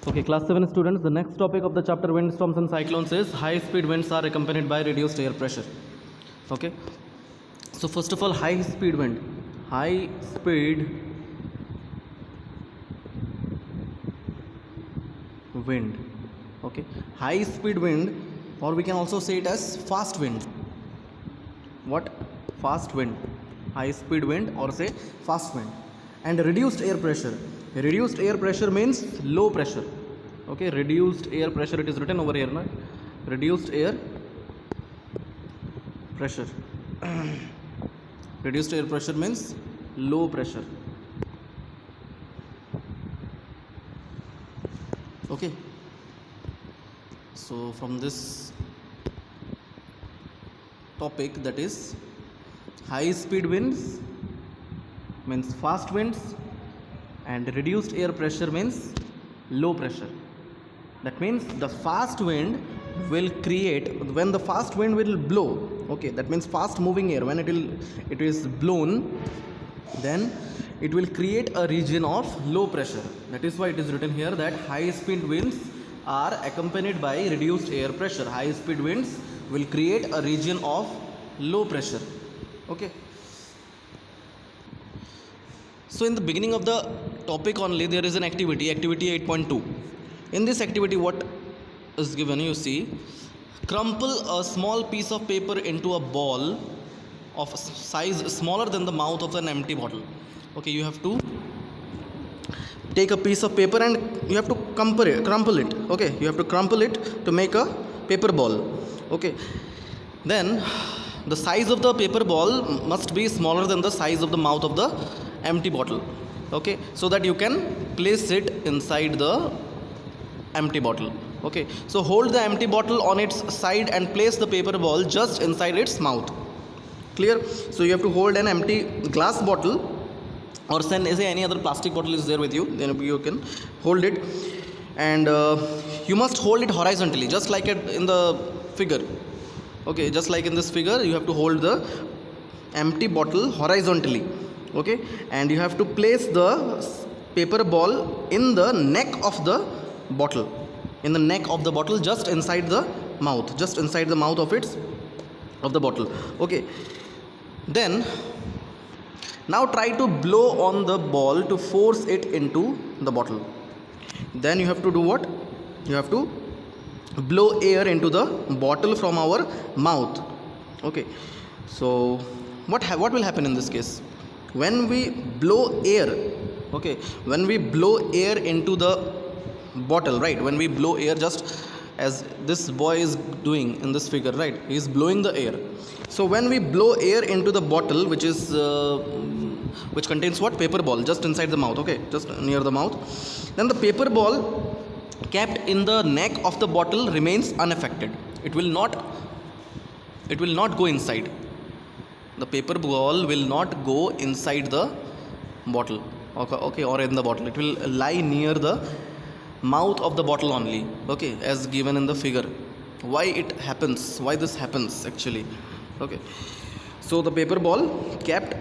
Okay, class 7 students, the next topic of the chapter windstorms and cyclones is high speed winds are accompanied by reduced air pressure. Okay, so first of all, high speed wind. High speed wind. Okay, high speed wind, or we can also say it as fast wind. What? Fast wind. High speed wind, or say fast wind. And reduced air pressure. Reduced air pressure means low pressure. Okay, reduced air pressure, it is written over here, no? Reduced air pressure. Reduced air pressure means low pressure. Okay, so from this topic, that is high speed winds means fast winds, and reduced air pressure means low pressure. That means the fast wind will create, when the fast wind will blow, okay, that means fast moving air, when it is blown, then it will create a region of low pressure. That is why it is written here that high speed winds are accompanied by reduced air pressure. High speed winds will create a region of low pressure. Okay, so in the beginning of the topic only, there is an activity 8.2. In this activity, what is given, you see, crumple a small piece of paper into a ball of size smaller than the mouth of an empty bottle. Okay, you have to take a piece of paper and you have to crumple it. Okay, you have to crumple it to make a paper ball. Okay, then the size of the paper ball must be smaller than the size of the mouth of the empty bottle. Okay, so that you can place it inside the empty bottle. Okay, so hold the empty bottle on its side and place the paper ball just inside its mouth. Clear? So you have to hold an empty glass bottle, or say any other plastic bottle is there with you, then you can hold it, and you must hold it horizontally, just like in the figure. Okay, just like in this figure, you have to hold the empty bottle horizontally. Okay, and you have to place the paper ball in the neck of the bottle, just inside the mouth, of the bottle. Okay, then now try to blow on the ball to force it into the bottle. Then you have to do what? You have to blow air into the bottle from our mouth. Okay, so what will happen in this case? When we blow air, okay, when we blow air into the bottle, right, when we blow air, just as this boy is doing in this figure, right, he is blowing the air. So when we blow air into the bottle, which contains what? Paper ball, just inside the mouth, okay, just near the mouth, then the paper ball kept in the neck of the bottle remains unaffected. It will not go inside. The paper ball will not go inside the bottle, okay, or in the bottle. It will lie near the mouth of the bottle only, okay, as given in the figure. Why this happens actually? Okay, so the paper ball kept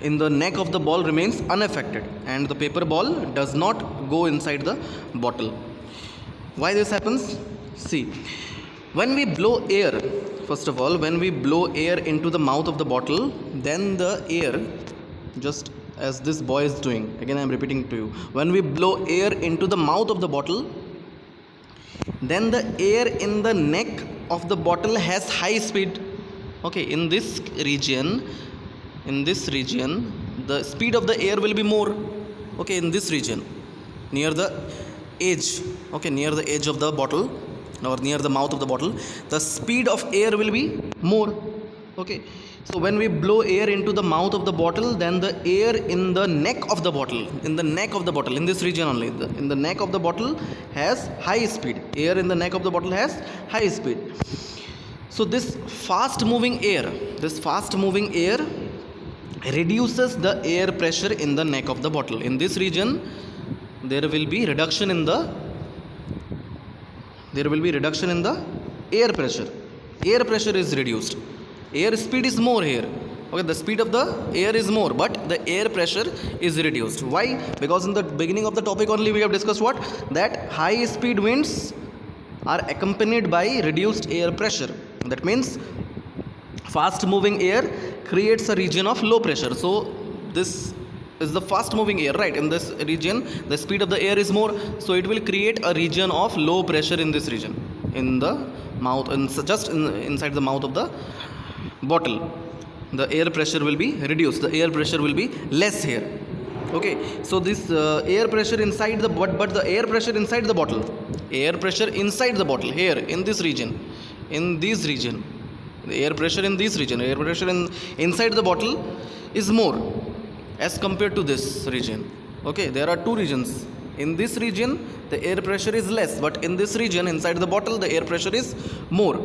in the neck of the ball remains unaffected, and the paper ball does not go inside the bottle. Why this happens? See, when we blow air, first of all, when we blow air into the mouth of the bottle, then the air, just as this boy is doing, again I am repeating to you, when we blow air into the mouth of the bottle, then the air in the neck of the bottle has high speed. Okay, in this region, the speed of the air will be more. Okay, in this region, near the edge, okay, near the edge of the bottle, or near the mouth of the bottle, the speed of air will be more. Okay, so when we blow air into the mouth of the bottle, then the air in the neck of the bottle, in this region only, in the neck of the bottle has high speed. Air in the neck of the bottle has high speed. So this fast moving air reduces the air pressure in the neck of the bottle. In this region, there will be reduction in the air pressure. Air pressure is reduced. Air speed is more here. Okay, the speed of the air is more, but the air pressure is reduced. Why? Because in the beginning of the topic only we have discussed what? That high speed winds are accompanied by reduced air pressure. That means fast moving air creates a region of low pressure. So this is the fast moving air, right? In this region the speed of the air is more, so it will create a region of low pressure in this region, in the mouth, inside the mouth of the bottle. The air pressure will be reduced, the air pressure will be less here. Okay, so this air pressure inside the but the air pressure inside the bottle, air pressure inside the bottle here in this region, the air pressure in this region, air pressure inside the bottle is more as compared to this region. Okay, there are two regions. In this region the air pressure is less, but in this region inside the bottle the air pressure is more.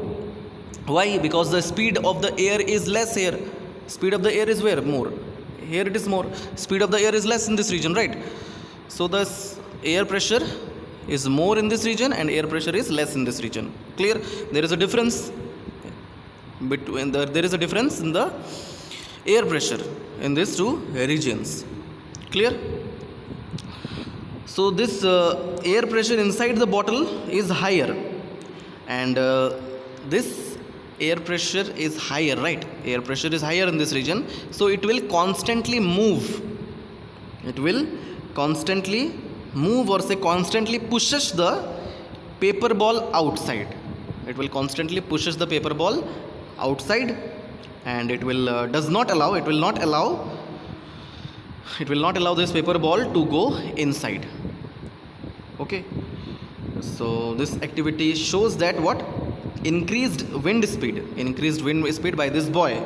Why? Because the speed of the air is less here. Speed of the air is where? More. Here it is more. Speed of the air is less in this region, right? So the air pressure is more in this region and air pressure is less in this region. Clear? There is a difference there is a difference in the air pressure in these two regions. Clear? So this air pressure inside the bottle is higher, and this air pressure is higher, right? Air pressure is higher in this region, so it will constantly move. It will constantly move, or say constantly pushes the paper ball outside. It will constantly pushes the paper ball outside, and it will it will not allow this paper ball to go inside. Okay, so this activity shows that what? Increased wind speed by this boy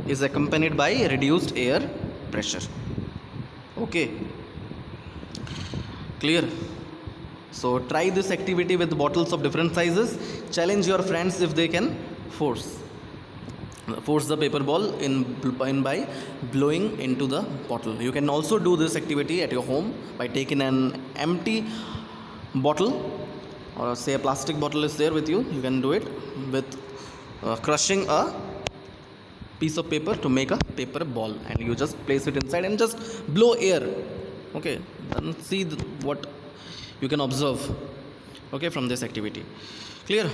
is accompanied by reduced air pressure. Okay, clear? So try this activity with bottles of different sizes. Challenge your friends if they can force the paper ball in by blowing into the bottle. You can also do this activity at your home by taking an empty bottle, or say a plastic bottle is there with you. You can do it with crushing a piece of paper to make a paper ball, and you just place it inside and just blow air. Okay, then see what you can observe, okay, from this activity. Clear?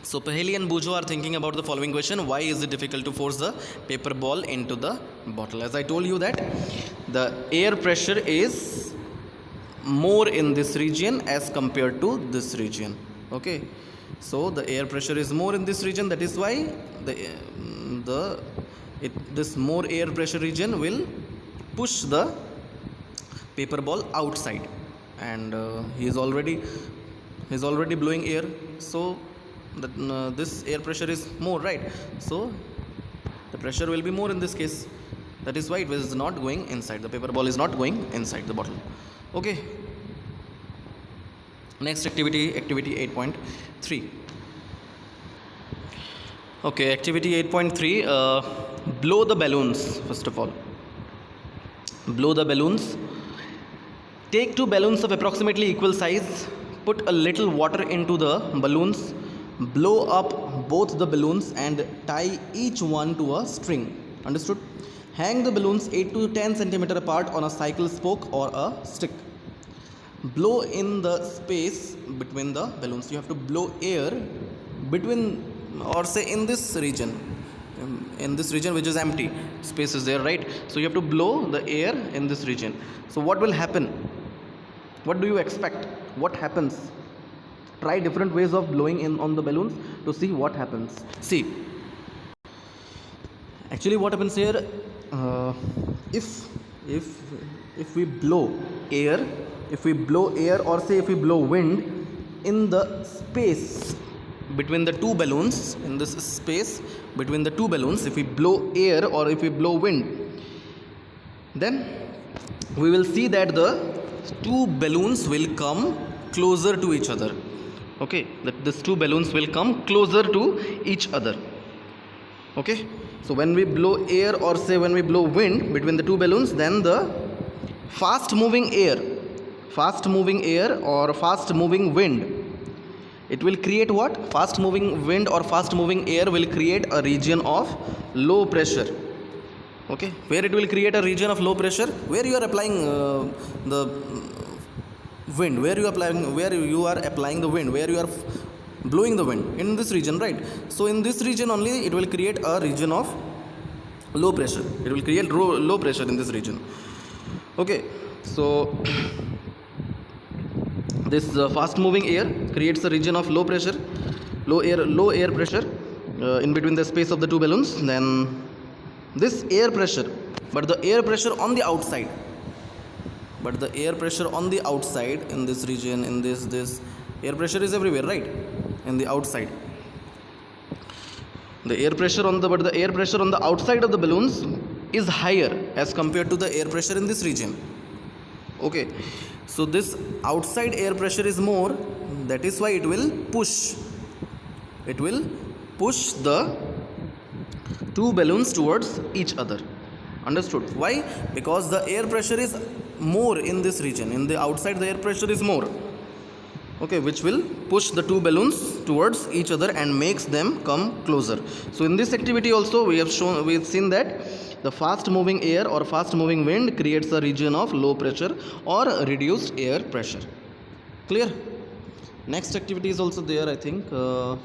So Paheli and Bujo are thinking about the following question: why is it difficult to force the paper ball into the bottle? As I told you that the air pressure is more in this region as compared to this region. Okay, so the air pressure is more in this region, that is why this more air pressure region will push the paper ball outside, and he is already blowing air, so that this air pressure is more, right? So the pressure will be more in this case. That is why it is not going inside. The paper ball is not going inside the bottle. Okay. Next activity 8.3. Okay, activity 8.3. Blow the balloons. First of all, blow the balloons. Take two balloons of approximately equal size. Put a little water into the balloons. Blow up both the balloons and tie each one to a string. Understood? Hang the balloons 8 to 10 centimeter apart on a cycle spoke or a stick. Blow in the space between the balloons. You have to blow air between, or say in this region which is empty, space is there, right? So you have to blow the air in this region. So what will happen? What do you expect? What happens? Try different ways of blowing in on the balloons to see what happens. See, actually what happens here, if we blow air, or say if we blow wind in the space between the two balloons, in this space between the two balloons, if we blow air or if we blow wind, then we will see that the two balloons will come closer to each other. Okay, that these two balloons will come closer to each other. Okay, so when we blow air or say when we blow wind between the two balloons, then the fast moving air or fast moving wind It will create what? Fast moving wind or fast moving air will create a region of low pressure. Okay, where it will create a region of low pressure, where you are applying the wind, where you are applying the wind, where you are blowing the wind, in this region, right? So in this region only it will create a region of low pressure. It will create low pressure in this region. Okay, so this fast moving air creates a region of low pressure, low air pressure in between the space of the two balloons. Then this air pressure, but the air pressure on the outside, in this region, in this air pressure is everywhere, right? In the outside, the air pressure on the outside of the balloons is higher as compared to the air pressure in this region. Okay, so this outside air pressure is more, that is why it will push the two balloons towards each other. Understood? Why? Because the air pressure is more in this region. In the outside the air pressure is more, okay, which will push the two balloons towards each other and makes them come closer. So in this activity also we have seen that the fast moving air or fast moving wind creates a region of low pressure or reduced air pressure. Clear? Next activity is also there, I think.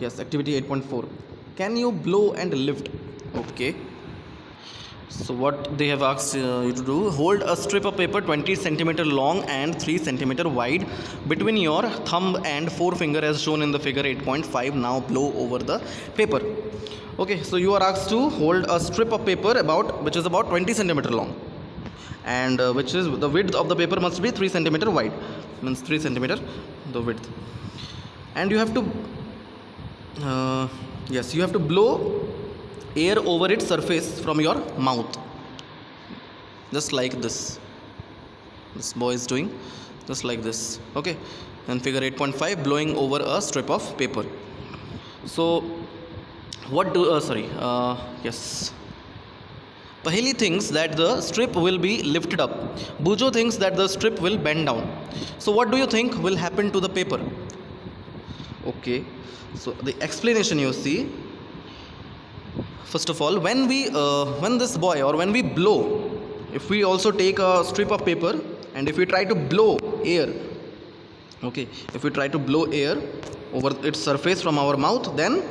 Yes, activity 8.4. Can you blow and lift? Okay, so what they have asked you to do: hold a strip of paper 20 centimeter long and 3 centimeter wide between your thumb and forefinger as shown in the figure 8.5. Now blow over the paper. Okay, so you are asked to hold a strip of paper which is about 20 centimeter long, and which is the width of the paper must be 3 centimeter wide, means 3 centimeter the width, and you have to you have to blow air over its surface from your mouth, just like this boy is doing, just like this. Okay, and figure 8.5, blowing over a strip of paper. So what do yes, Paheli thinks that the strip will be lifted up. Bujo thinks that the strip will bend down. So what do you think will happen to the paper? Okay, so the explanation you see. First of all, when this boy, or when we blow, if we also take a strip of paper and if we try to blow air, okay, if we try to blow air over its surface from our mouth, then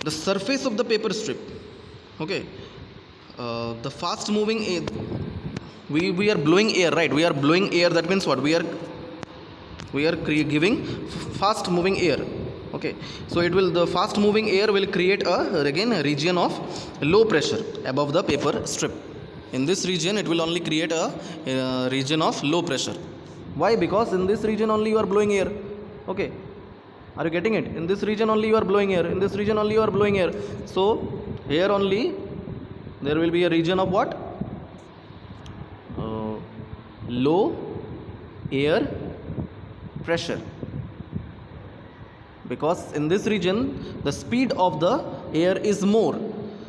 the surface of the paper strip, okay, the fast moving air, we are blowing air, right? We are blowing air. That means what? We are giving fast moving air. Okay, so the fast moving air will create a region of low pressure above the paper strip. In this region it will only create a region of low pressure. Why? Because in this region only you are blowing air. Okay, are you getting it? In this region only you are blowing air. In this region only you are blowing air. So here only there will be a region of what? Low air pressure. Because in this region the speed of the air is more.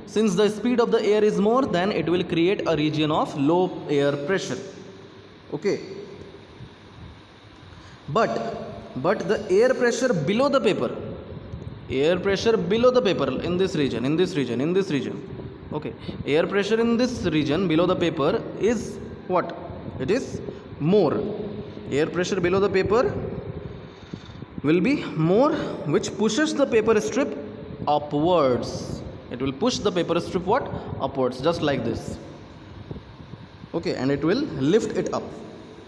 Since the speed of the air is more, then it will create a region of low air pressure. Okay, but the air pressure below the paper, in this region, okay, air pressure in this region below the paper is what? It is more. Air pressure below the paper will be more, which pushes the paper strip upwards. It will push the paper strip what? Upwards, just like this. Okay, and it will lift it up.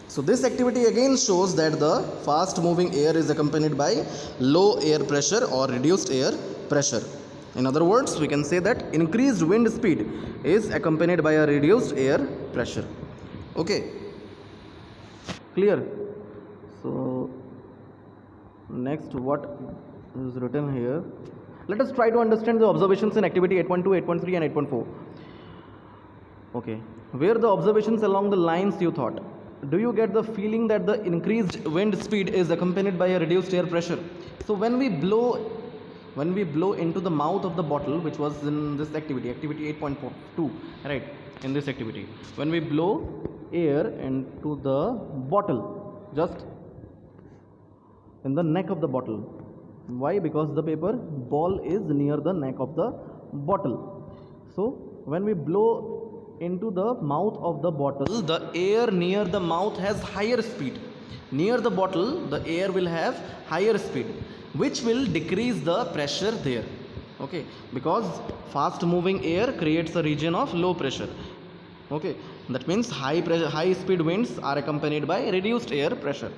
So this activity again shows that the fast moving air is accompanied by low air pressure or reduced air pressure. In other words, we can say that increased wind speed is accompanied by a reduced air pressure. Okay, clear? So next, what is written here? Let us try to understand the observations in activity 8.2, 8.3 and 8.4. Okay, where the observations along the lines you thought. Do you get the feeling that the increased wind speed is accompanied by a reduced air pressure? So when we blow into the mouth of the bottle, which was in this activity 8.2, right, in this activity, when we blow air into the bottle, just in the neck of the bottle. Why? Because the paper ball is near the neck of the bottle. So when we blow into the mouth of the bottle, the air near the mouth has higher speed. Near the bottle, the air will have higher speed, which will decrease the pressure there. Okay, because fast moving air creates a region of low pressure. Okay, that means high speed winds are accompanied by reduced air pressure.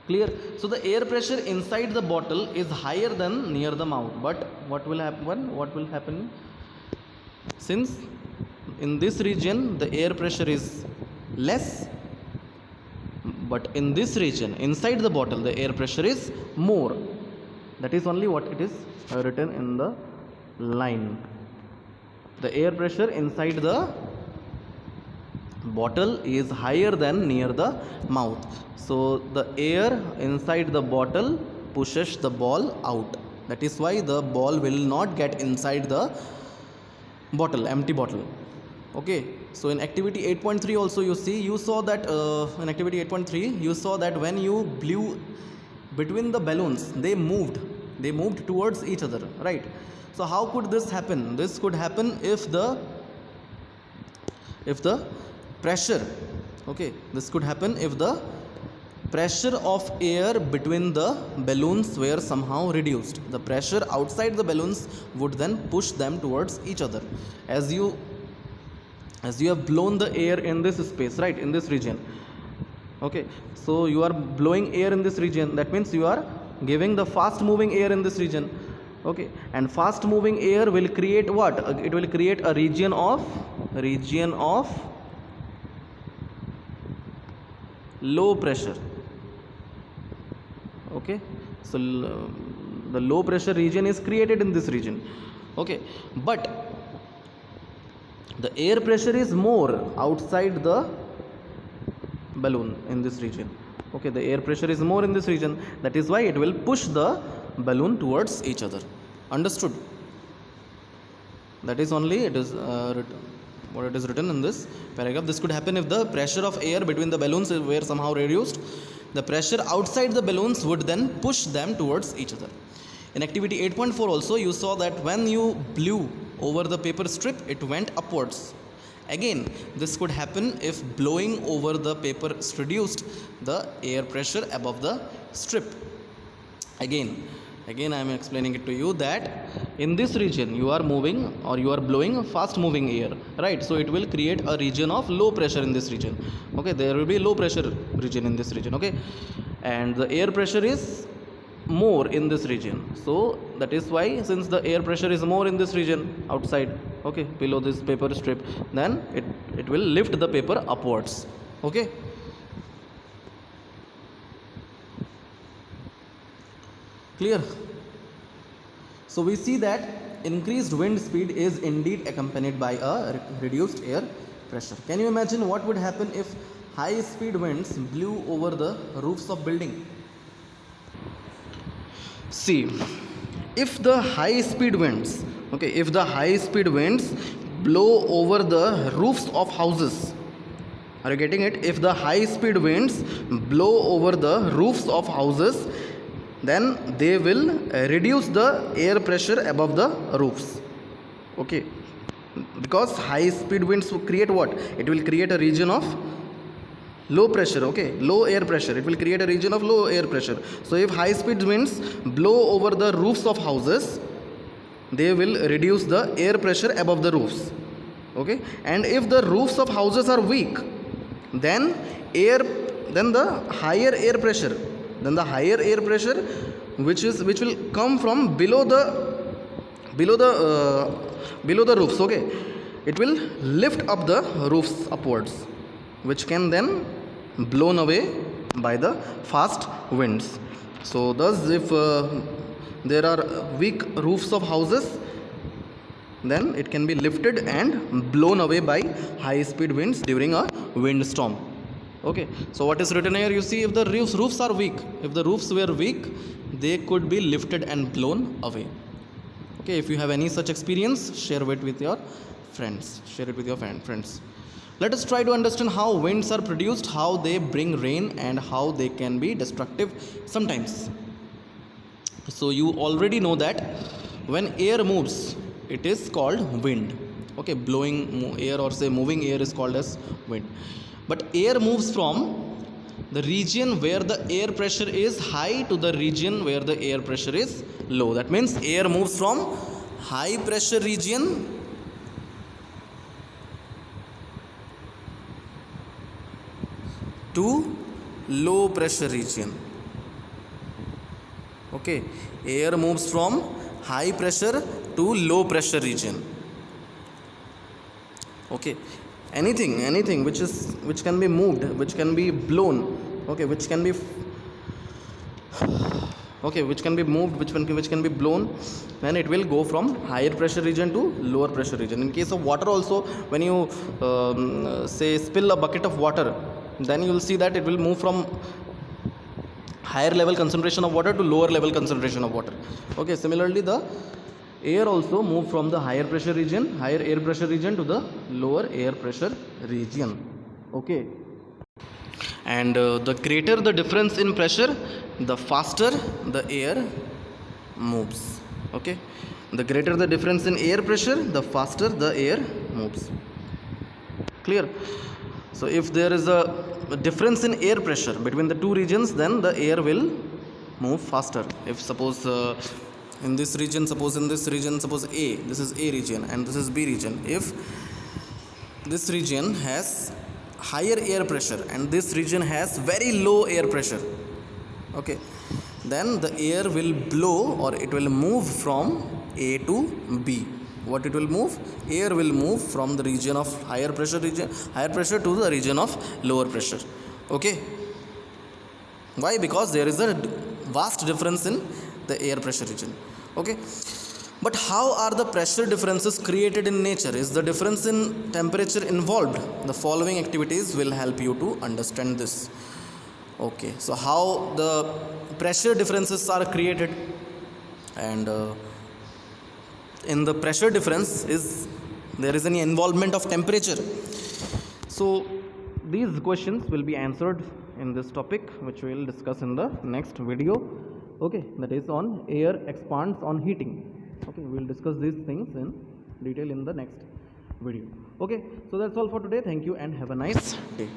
Clear? So the air pressure inside the bottle is higher than near the mouth. But what will happen? Since in this region the air pressure is less, but in this region inside the bottle the air pressure is more. That is only what it is written in the line. The air pressure inside the bottle is higher than near the mouth. So the air inside the bottle pushes the ball out. That is why the ball will not get inside the bottle, empty bottle. Okay, so in activity 8.3 also you saw that in activity 8.3 you saw that when you blew between the balloons, they moved towards each other, right? So how could this happen? This could happen if the pressure, okay, this could happen if the pressure of air between the balloons were somehow reduced. The pressure outside the balloons would then push them towards each other. As you have blown the air in this space, right, in this region. Okay, so you are blowing air in this region, that means you are giving the fast moving air in this region. Okay, and fast moving air will create what? It will create a region of low pressure. Okay, so the low pressure region is created in this region. Okay, but the air pressure is more outside the balloon in this region. Okay, the air pressure is more in this region. That is why it will push the balloon towards each other. Understood? That is only it is what it is written in this paragraph. This could happen if the pressure of air between the balloons were somehow reduced. The pressure outside the balloons would then push them towards each other. In activity 8.4 also you saw that when you blew over the paper strip, it went upwards. Again, this could happen if blowing over the paper reduced the air pressure above the strip. Again I am explaining it to you that in this region you are moving or you are blowing fast moving air, right? So it will create a region of low pressure in this region. Okay, there will be low pressure region in this region. Okay, and the air pressure is more in this region. So that is why, since the air pressure is more in this region outside, okay, below this paper strip, then it will lift the paper upwards. Okay, clear? So we see that increased wind speed is indeed accompanied by a reduced air pressure. Can you imagine what would happen if high speed winds blew over the roofs of building? See, if the high speed winds, okay, if the high speed winds blow over the roofs of houses, are you getting it? If the high speed winds blow over the roofs of houses, then they will reduce the air pressure above the roofs. Okay, because high speed winds will create what? It will create a region of low pressure. Okay, low air pressure. It will create a region of low air pressure. So if high speed winds blow over the roofs of houses, they will reduce the air pressure above the roofs. Okay, and if the roofs of houses are weak, then the higher air pressure, which will come from below the roofs, okay, it will lift up the roofs upwards, which can then blown away by the fast winds. So thus, if there are weak roofs of houses, then it can be lifted and blown away by high speed winds during a windstorm. Okay, so what is written here? You see, if the roofs are weak, if the roofs were weak, they could be lifted and blown away. Okay, if you have any such experience, share it with your friends. Let us try to understand how winds are produced, how they bring rain, and how they can be destructive sometimes. So you already know that when air moves, it is called wind. Okay, blowing air or say moving air is called as wind. But air moves from the region where the air pressure is high to the region where the air pressure is low. That means air moves from high pressure region to low pressure region. Okay, air moves from high pressure to low pressure region. Okay, anything which can be moved, which can be blown, okay, which can be which can be moved, which can be blown, then it will go from higher pressure region to lower pressure region. In case of water also, when you say spill a bucket of water, then you will see that it will move from higher level concentration of water to lower level concentration of water. Okay, similarly the air also move from the higher pressure region, higher air pressure region to the lower air pressure region. Okay, and the greater the difference in pressure, the faster the air moves. Okay, the greater the difference in air pressure, the faster the air moves. Clear? So if there is a difference in air pressure between the two regions, then the air will move faster. If suppose in this region, suppose A, this is A region and this is B region. If this region has higher air pressure and this region has very low air pressure, okay, then the air will blow or it will move from A to B. What it will move? Air will move from the region of higher pressure to the region of lower pressure. Okay, why? Because there is a vast difference in the air pressure region. Okay, but how are the pressure differences created in nature? Is the difference in temperature involved? The following activities will help you to understand this. Okay, so how the pressure differences are created, and in the pressure difference is there is any involvement of temperature. So these questions will be answered in this topic, which we will discuss in the next video. Okay, that is on air expands on heating. Okay, we will discuss these things in detail in the next video. Okay, so that's all for today. Thank you and have a nice day.